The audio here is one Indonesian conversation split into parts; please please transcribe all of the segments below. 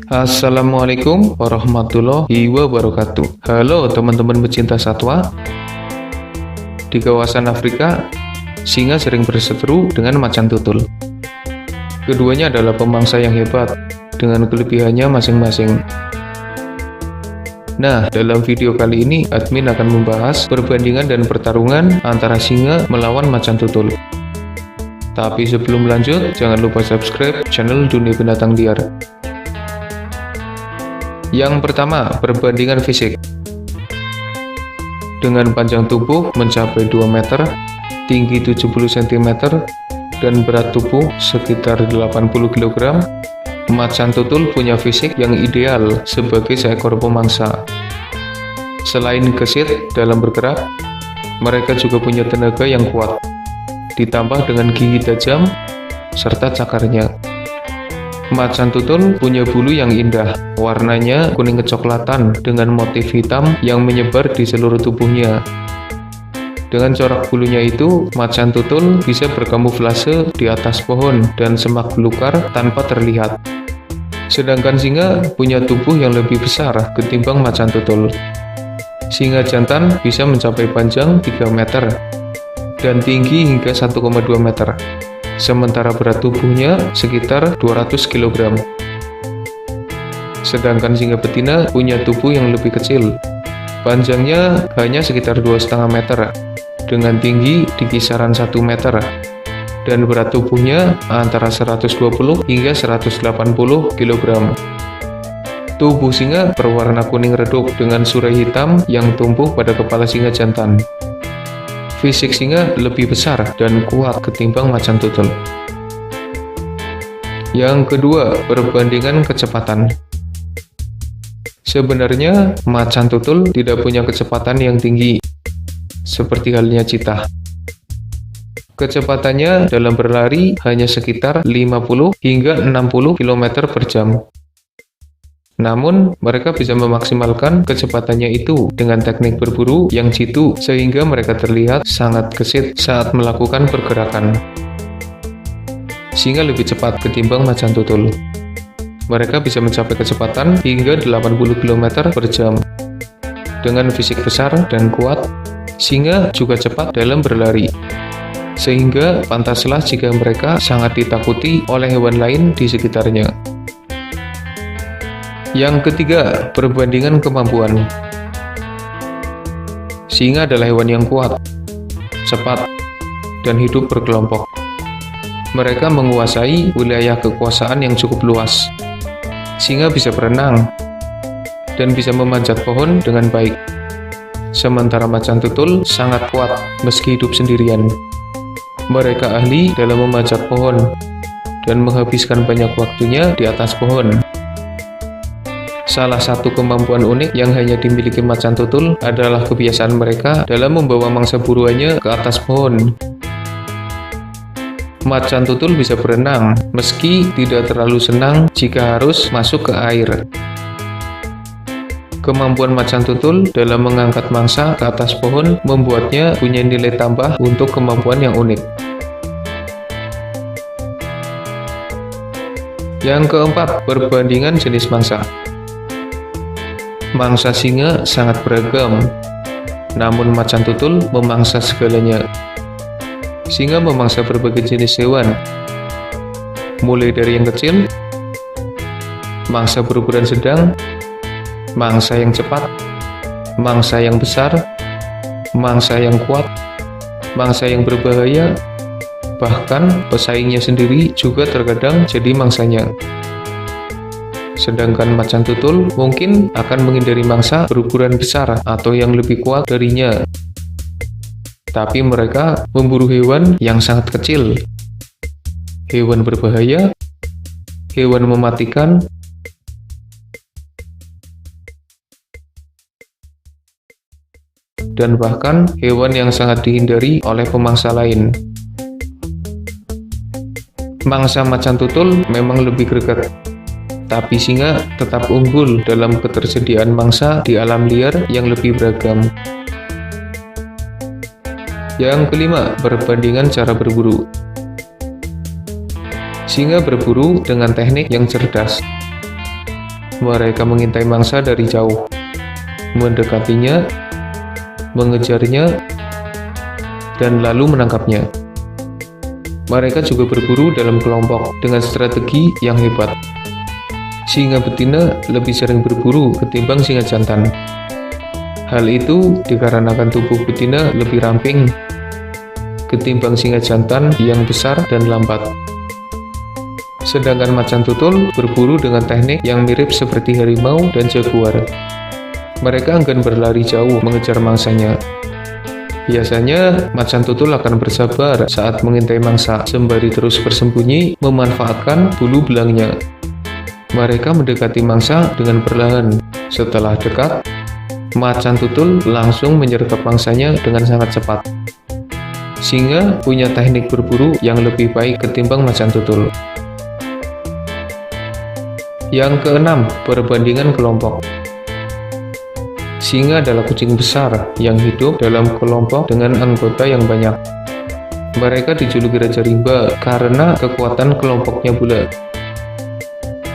Assalamualaikum warahmatullahi wabarakatuh. Halo teman-teman pecinta satwa. Di kawasan Afrika, singa sering berseteru dengan macan tutul. Keduanya adalah pemangsa yang hebat dengan kelebihannya masing-masing. Nah, dalam video kali ini admin akan membahas perbandingan dan pertarungan antara singa melawan macan tutul. Tapi sebelum lanjut, jangan lupa subscribe channel Dunia Binatang Liar. Yang pertama, perbandingan fisik. Dengan panjang tubuh mencapai 2 meter, tinggi 70 cm, dan berat tubuh sekitar 80 kg, macan tutul punya fisik yang ideal sebagai seekor pemangsa. Selain gesit dalam bergerak, mereka juga punya tenaga yang kuat, ditambah dengan gigi tajam serta cakarnya. Macan tutul punya bulu yang indah, warnanya kuning kecoklatan dengan motif hitam yang menyebar di seluruh tubuhnya. Dengan corak bulunya itu, macan tutul bisa berkamuflase di atas pohon dan semak belukar tanpa terlihat. Sedangkan singa punya tubuh yang lebih besar ketimbang macan tutul. Singa jantan bisa mencapai panjang 3 meter dan tinggi hingga 1,2 meter. Sementara berat tubuhnya sekitar 200 kg. Sedangkan singa betina punya tubuh yang lebih kecil. Panjangnya hanya sekitar 2,5 meter, dengan tinggi di kisaran 1 meter, dan berat tubuhnya antara 120 hingga 180 kg. Tubuh singa berwarna kuning redup dengan surai hitam yang tumbuh pada kepala singa jantan. Fisik singa lebih besar dan kuat ketimbang macan tutul. Yang kedua, perbandingan kecepatan. Sebenarnya, macan tutul tidak punya kecepatan yang tinggi, seperti halnya cheetah. Kecepatannya dalam berlari hanya sekitar 50 hingga 60 km per jam. Namun, mereka bisa memaksimalkan kecepatannya itu dengan teknik berburu yang jitu sehingga mereka terlihat sangat gesit saat melakukan pergerakan. Singa lebih cepat ketimbang macan tutul. Mereka bisa mencapai kecepatan hingga 80 km per jam. Dengan fisik besar dan kuat, singa juga cepat dalam berlari. Sehingga pantaslah jika mereka sangat ditakuti oleh hewan lain di sekitarnya. Yang ketiga, perbandingan kemampuan. Singa adalah hewan yang kuat, cepat, dan hidup berkelompok. Mereka menguasai wilayah kekuasaan yang cukup luas. Singa bisa berenang dan bisa memanjat pohon dengan baik. Sementara macan tutul sangat kuat meski hidup sendirian. Mereka ahli dalam memanjat pohon dan menghabiskan banyak waktunya di atas pohon. Salah satu kemampuan unik yang hanya dimiliki macan tutul adalah kebiasaan mereka dalam membawa mangsa buruannya ke atas pohon. Macan tutul bisa berenang, meski tidak terlalu senang jika harus masuk ke air. Kemampuan macan tutul dalam mengangkat mangsa ke atas pohon membuatnya punya nilai tambah untuk kemampuan yang unik. Yang keempat, perbandingan jenis mangsa. Mangsa singa sangat beragam, namun macan tutul memangsa segalanya. Singa memangsa berbagai jenis hewan, mulai dari yang kecil, mangsa berukuran sedang, mangsa yang cepat, mangsa yang besar, mangsa yang kuat, mangsa yang berbahaya, bahkan pesaingnya sendiri juga terkadang jadi mangsanya. Sedangkan macan tutul mungkin akan menghindari mangsa berukuran besar atau yang lebih kuat darinya. Tapi mereka memburu hewan yang sangat kecil, hewan berbahaya, hewan mematikan, dan bahkan hewan yang sangat dihindari oleh pemangsa lain. Mangsa macan tutul memang lebih greget, tapi singa tetap unggul dalam ketersediaan mangsa di alam liar yang lebih beragam. Yang kelima, perbandingan cara berburu. Singa berburu dengan teknik yang cerdas. Mereka mengintai mangsa dari jauh, mendekatinya, mengejarnya, dan lalu menangkapnya. Mereka juga berburu dalam kelompok dengan strategi yang hebat. Singa betina lebih sering berburu ketimbang singa jantan. Hal itu dikarenakan tubuh betina lebih ramping ketimbang singa jantan yang besar dan lambat. Sedangkan macan tutul berburu dengan teknik yang mirip seperti harimau dan jaguar. Mereka enggan berlari jauh mengejar mangsanya. Biasanya, macan tutul akan bersabar saat mengintai mangsa, sembari terus bersembunyi memanfaatkan bulu belangnya. Mereka mendekati mangsa dengan perlahan. Setelah dekat, macan tutul langsung menyergap mangsanya dengan sangat cepat. Singa punya teknik berburu yang lebih baik ketimbang macan tutul. Yang keenam, perbandingan kelompok. Singa adalah kucing besar yang hidup dalam kelompok dengan anggota yang banyak. Mereka dijuluki Raja Rimba karena kekuatan kelompoknya pula.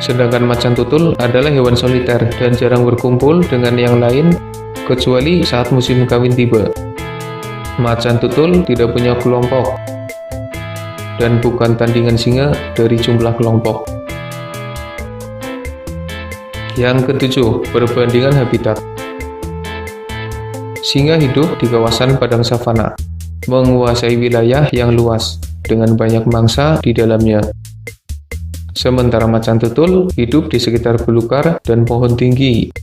Sedangkan macan tutul adalah hewan soliter dan jarang berkumpul dengan yang lain kecuali saat musim kawin tiba. Macan tutul tidak punya kelompok dan bukan tandingan singa dari jumlah kelompok. Yang ketujuh, perbandingan habitat. Singa hidup di kawasan padang savana, menguasai wilayah yang luas dengan banyak mangsa di dalamnya. Sementara macan tutul hidup di sekitar belukar dan pohon tinggi.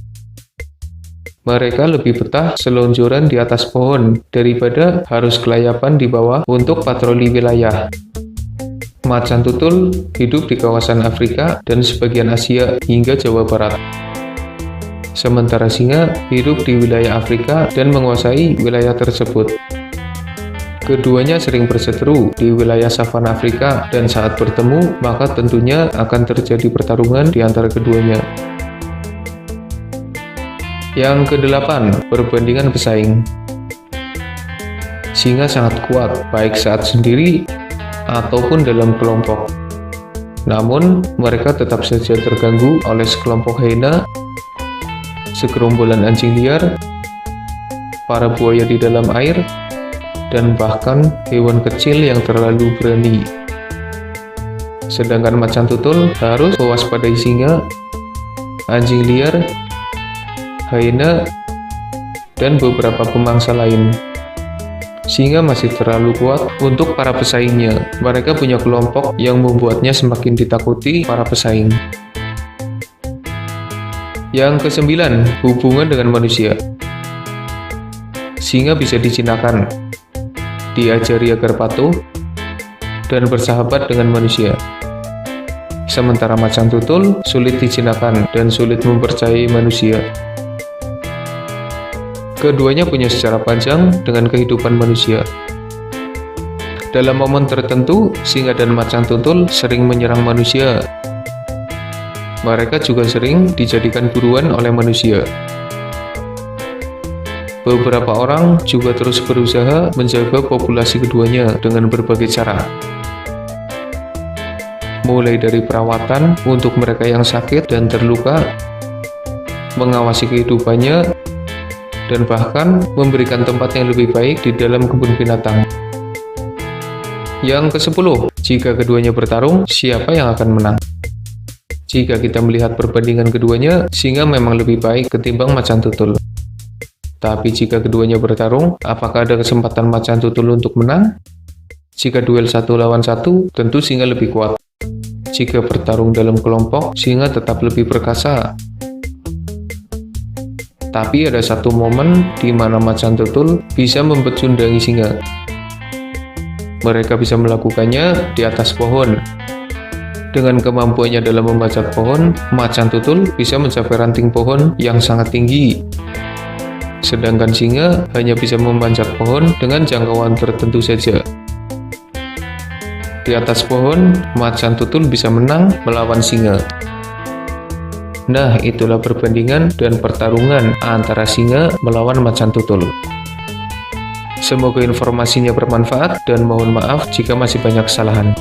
Mereka lebih betah selonjoran di atas pohon daripada harus kelayapan di bawah untuk patroli wilayah. Macan tutul hidup di kawasan Afrika dan sebagian Asia hingga Jawa Barat. Sementara singa hidup di wilayah Afrika dan menguasai wilayah tersebut. Keduanya sering berseteru di wilayah savana Afrika dan saat bertemu maka tentunya akan terjadi pertarungan di antara keduanya. Yang kedelapan, perbandingan pesaing. Singa sangat kuat baik saat sendiri ataupun dalam kelompok. Namun, mereka tetap saja terganggu oleh sekelompok hyena, segerombolan anjing liar, para buaya di dalam air, dan bahkan hewan kecil yang terlalu berani. Sedangkan macan tutul harus mewaspadai singa, anjing liar, hyena, dan beberapa pemangsa lain. Singa masih terlalu kuat untuk para pesaingnya. Mereka punya kelompok yang membuatnya semakin ditakuti para pesaing. Yang kesembilan, hubungan dengan manusia. Singa bisa dijinakkan, diajari agar patuh, dan bersahabat dengan manusia. Sementara macan tutul sulit dijinakkan dan sulit mempercayai manusia. Keduanya punya sejarah panjang dengan kehidupan manusia. Dalam momen tertentu, singa dan macan tutul sering menyerang manusia. Mereka juga sering dijadikan buruan oleh manusia. Beberapa orang juga terus berusaha menjaga populasi keduanya dengan berbagai cara. Mulai dari perawatan untuk mereka yang sakit dan terluka, mengawasi kehidupannya, dan bahkan memberikan tempat yang lebih baik di dalam kebun binatang. Yang ke-10, jika keduanya bertarung, siapa yang akan menang? Jika kita melihat perbandingan keduanya, singa memang lebih baik ketimbang macan tutul. Tapi jika keduanya bertarung, apakah ada kesempatan macan tutul untuk menang? Jika duel 1 lawan 1, tentu singa lebih kuat. Jika bertarung dalam kelompok, singa tetap lebih perkasa. Tapi ada satu momen di mana macan tutul bisa membecundangi singa. Mereka bisa melakukannya di atas pohon. Dengan kemampuannya dalam memanjat pohon, macan tutul bisa mencapai ranting pohon yang sangat tinggi. Sedangkan singa hanya bisa memanjat pohon dengan jangkauan tertentu saja. Di atas pohon, macan tutul bisa menang melawan singa. Nah, itulah perbandingan dan pertarungan antara singa melawan macan tutul. Semoga informasinya bermanfaat dan mohon maaf jika masih banyak kesalahan.